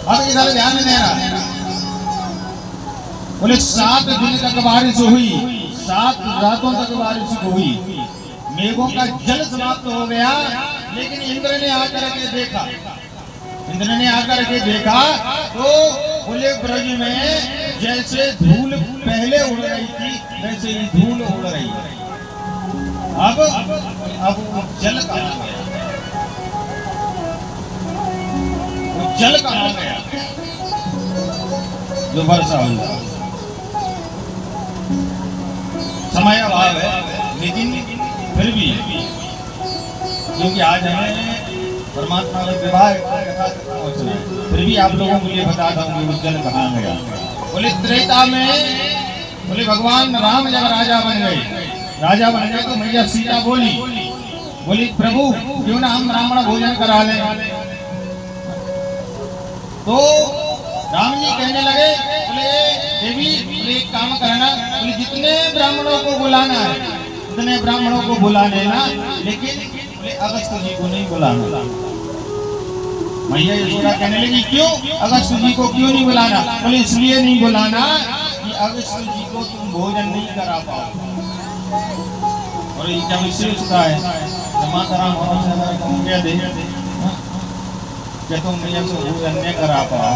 अब इधर ध्यान देना। बोले 7 दिन तक बारिश हुई, 7 रातों तक बारिश हुई, मेघों का जल समाप्त हो गया। लेकिन इंद्र ने आकर के देखा, इंद्र ने आकर के देखा तो बोले ब्रज में जैसे धूल पहले उड़ रही थी वैसे ही धूल उड़ रही है। अब जल कहाँ गया, वो जल कहाँ गया जो वर्षा हुई। समय अभाव है, लेकिन फिर भी क्योंकि आज हमें परमात्मा का विवाह कथा पहुंचना है, फिर भी आप लोगों को ये बताता हूँ कि जल कहाँ गया। बोले त्रेता में बोले भगवान राम जब राजा बन गए तो मैया सीता बोली प्रभु क्यों ना हम ब्राह्मण भोजन करा लें। तो राम जी कहने लगे बोले देवी बोले एक काम करना, बोले जितने ब्राह्मणों को बुलाना है उतने ब्राह्मणों को बुला लेना, लेकिन बोले अगस्त जी को नहीं बुलाना। मैया यशोदा कहने लगी क्यों अगस्त जी को क्यों नहीं बुलाना। बोले इसलिए नहीं बुलाना कि अगस्त जी को तुम भोजन नहीं करा पाओ। और ये क्या विशेषता है, माता राम क्या दे क्या तुम मैया से भोजन नहीं करा पाओ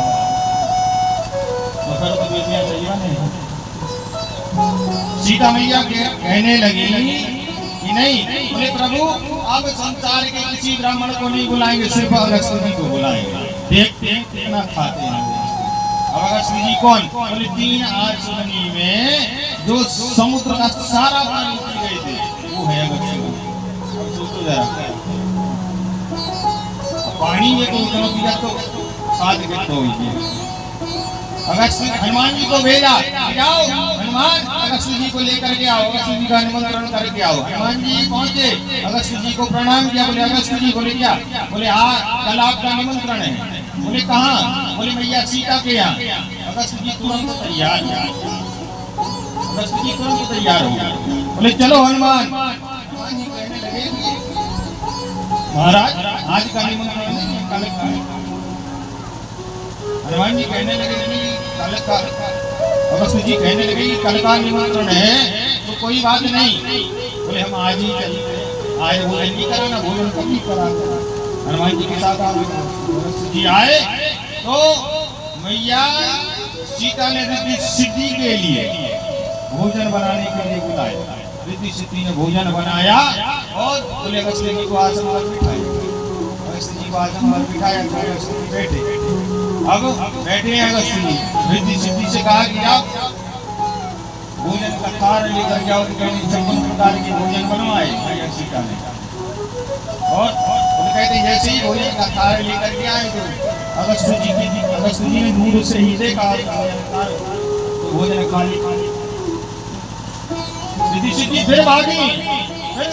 तो फिर तो बेटियां चाहिए नहीं। सीता मैया कहने लगी कि नहीं, बोले प्रभु अब संसार के किसी ब्राह्मण को नहीं बुलाएंगे, सिर्फ अगस्त जी को बुलाएंगे। देखते हैं कितना खाते हैं। अब अगस्त जी कौन, बोले 3 आचमनी में जो समुद्र का सारा पानी पी गए थे वो है अगस्त जी। सोचो जरा पानी में तो उतना पिया तो खाद के तो अगस्त हनुमान जी को भेजा, जाओ हनुमान अगस्त जी को लेकर के आओ, अगस्त जी का निमंत्रण करके आओ। हनुमान जी पहुंचे, अगस्त जी को प्रणाम किया। बोले अगस्त जी बोले क्या, बोले कल आपका निमंत्रण है। बोले कहाँ, बोले मैया सीता के यहाँ। अगस्त जी तुरंत तैयार, अगस्त जी तुरंत तैयार हो गए। बोले चलो हनुमान। हनुमान जी कहने लगे महाराज आज का निमंत्रण नहीं, कल का। हनुमान जी कहने लगे कल का, अगस्त जी कहने लगे कल का निमंत्रण है तो कोई बात नहीं। बोले हम आज ही चलते, आज भोजन नहीं कराना, भोजन कभी कराना। हनुमान जी के साथ अगस्त जी आए तो मैया सीता ने रिद्धि सिद्धि के लिए भोजन बनाने के लिए बुलाया। रिद्धि सिद्धि ने भोजन बनाया और बोले अगस्त जी को आसन पर बिठाया। अगस्त जी को आसन पर बिठाया, अगस्त जी बैठे। अब बैठे हैं अगस्त जी, रिद्धि सिद्धि से कहा कि आप भोजन का थाल लेकर जाओ, तो 56 प्रकार के भोजन बनवाए मैया सीता ने। और उन्हें कहते जैसे ही भोजन का थाल लेकर के आए तो अगस्त जी ने दूर से ही देखा तो भोजन खा लिया। रिद्धि सिद्धि फिर भागी, फिर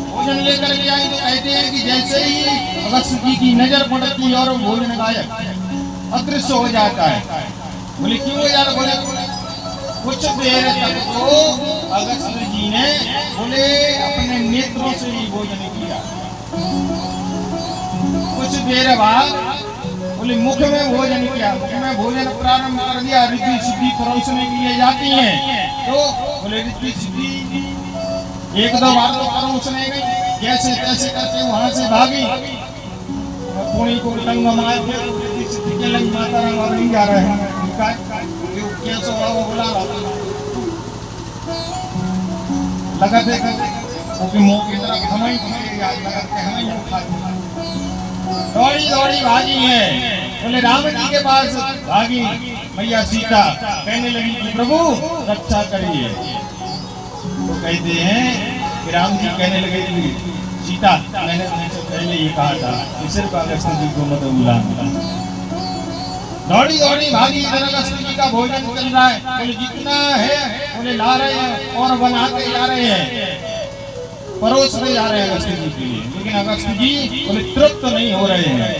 भोजन लेकर के आई तो कहते हैं कि जैसे ही अगस्त जी की नजर पड़ती और भोजन गायब अदृश्य हो जाता है। बोले क्यों हो जाता, बोले कुछ देर तक तो अगस्त जी ने बोले अपने नेत्रों से ही भोजन किया। कुछ देर बाद बोले मुख में भोजन किया, मुख में भोजन प्रारंभ कर दिया। रिद्धि सिद्धि परोसने के लिए जाती हैं तो बोले रिद्धि सिद्धि 1-2 बार तो परोसने गई, जैसे तैसे करके वहां से भागी। पुणी को लंग मार के लंग माता राम और नहीं जा रहे हैं, कैसे वो बुला रहा लगा थे क्योंकि मुंह की तरफ हमें दौड़ी भागी है। बोले राम जी के पास भागी मैया सीता, कहने लगी कि प्रभु रक्षा करिए। तो कहते हैं कि राम जी कहने लगे कि सीता मैंने तुमसे पहले ये कहा था कि सिर्फ अगस्त जी को मत बुलाना। दौड़ी भागी, अगस्त जी का भोजन चल रहा है। बोले जितना है बोले ला रहे हैं और बनाते जा रहे हैं, परोसते जा रहे हैं अगस्त जी के लिए, लेकिन अगस्त जी बोले तृप्त नहीं हो रहे हैं।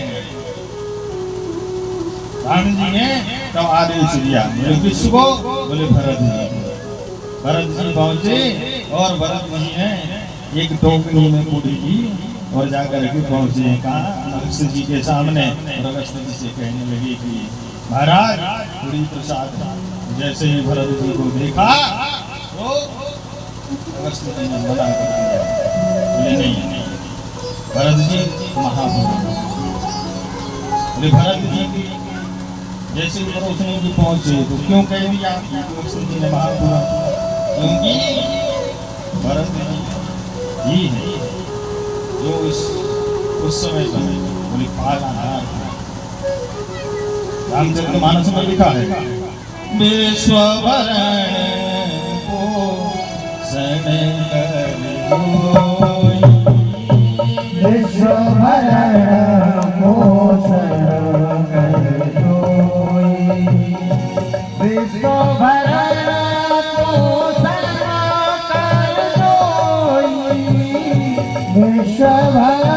राम जी ने तब आदेश दिया, बोले किसको, बोले भरत जी। भरत जी पहुंचे और भरत जी ने एक टोकरी में पूरी की और जाकर के पहुंचे कहाँ अगस्त जी के सामने, और अगस्त जी से कहने लगे कि महाराज पूरी प्रसाद। जैसे ही भरत जी को देखा तो अगस्त जी ने मना कर दिया, बोले नहीं भरत जी महापुरुष। बोले भरत जी की जैसे ही परोसने की पहुंचे तो क्यों कह दिया अगस्त जी ने महापुरुष? क्योंकि भरत जी है जो उस समय बोले पालनहार था। रामचरितमानस में लिखा है विश्वभरण पोषण विश्वभरण पोषण विश्वभरण पोषण विश्वभरण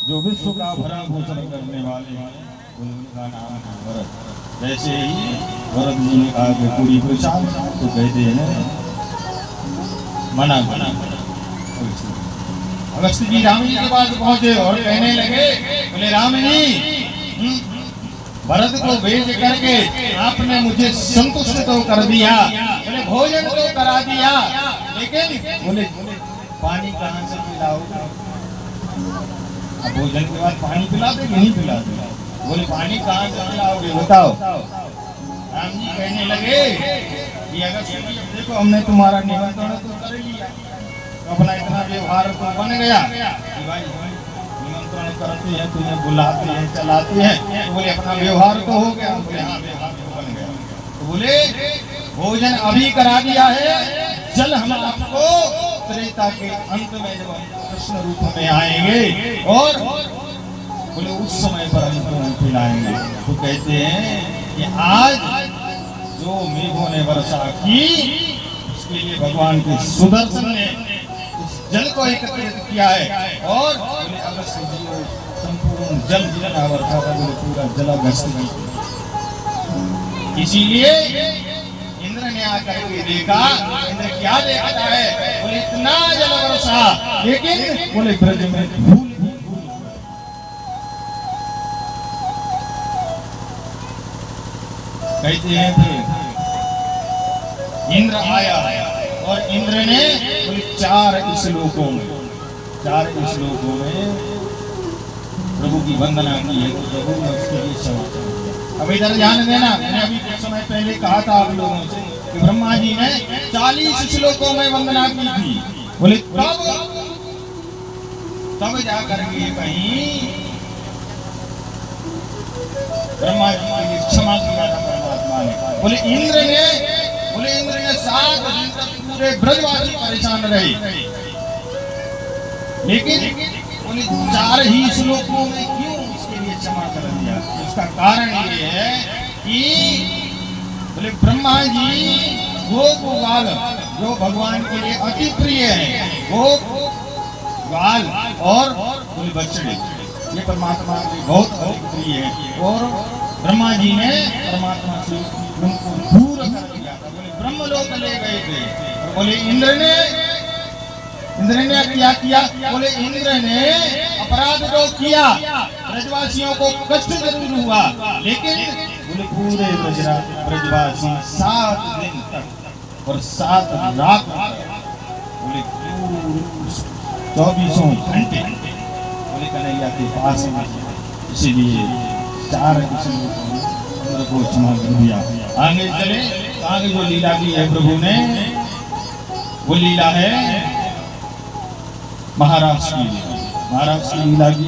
जो विश्व का भरण पोषण करने वाले हैं उनका नाम है भरत। जैसे ही भरत जी ने कहा कि पूरी प्रसाद, तो कहते हैं मना। अगस्त जी राम जी के पास पहुंचे और कहने लगे, बोले राम जी भरत को भेज करके आपने मुझे संतुष्ट तो कर दिया, बोले भोजन तो करा दिया, लेकिन बोले पानी कहाँ से पिलाओगे? अब भोजन के बाद पानी पिला दे कि नहीं पिला दे? बोले पानी कहाँ से पिलाओगे बताओ? राम जी कहने लगे कि अगर देखो हमने तुम्हारा निमंत्रण तो कर लिया, तो अपना इतना व्यवहार तो बन गया कि भाई निमंत्रण करते हैं, तुम्हें बुलाते हैं, चलाते हैं, तो बोले अपना व्यवहार तो हो गया। बोले हाँ व्यवहार तो बन गया। तो बोले भोजन अभी करा दिया है, जल हम आपको त्रेता के अंत में जब हम कृष्ण रूप में आएंगे और बोले उस समय पर हम तुम्हें पिलाएंगे। तो कहते हैं कि आज जो मेघों ने वर्षा की उसके लिए भगवान के सुदर्शन ने उस जल को एकत्रित किया है और बोले अगस्त जी को संपूर्ण जल जितना वर्षा था बोले पूरा जलाग्रस्त किया। इसीलिए इंद्र ने आकर के देखा, इंद्र क्या देखता है? बोले इतना जल वर्षा, लेकिन बोले ब्रज में धूल। कहते हैं फिर इंद्र आया और इंद्र ने बोले चार श्लोकों में प्रभु की वंदना की है। तो प्रभु ने उसके लिए क्षमा। अब इधर ध्यान देना, मैंने अभी कुछ समय पहले कहा था आप लोगों से कि ब्रह्मा जी ने 40 श्लोकों में वंदना की थी। बोले तब जाकर के कहीं ब्रह्मा जी के लिए क्षमा किया था परमात्मा ने। बोले इंद्र ने 7 दिन तक पूरे ब्रजवासी परेशान रहे, लेकिन बोले 4 ही श्लोकों में क्यों इसके लिए क्षमा कर दिया? इसका कारण ये है कि बोले ब्रह्मा जी गोपाल जो भगवान के लिए अति प्रिय है, गोपाल और बोले बछड़े ये परमात्मा के बहुत अधिक प्रिय है, और ब्रह्मा जी ने परमात्मा से उनको दूर कर दिया था। बोले ब्रह्मलोक ले गए थे और बोले इंद्र ने क्या किया? बोले इंद्र ने अपराध जो किया, ब्रजवासियों को कष्ट जरूर हुआ, लेकिन बोले पूरे ब्रजवासी 7 दिन तक और 7 रात बोले 24 घंटे बोले कन्हैया के पास में। इसीलिए 4 इंद्र को क्षमा कर दिया। आगे चले, आगे जो लीला की है प्रभु ने, वो लीला है महाराष्ट्र की लीला की।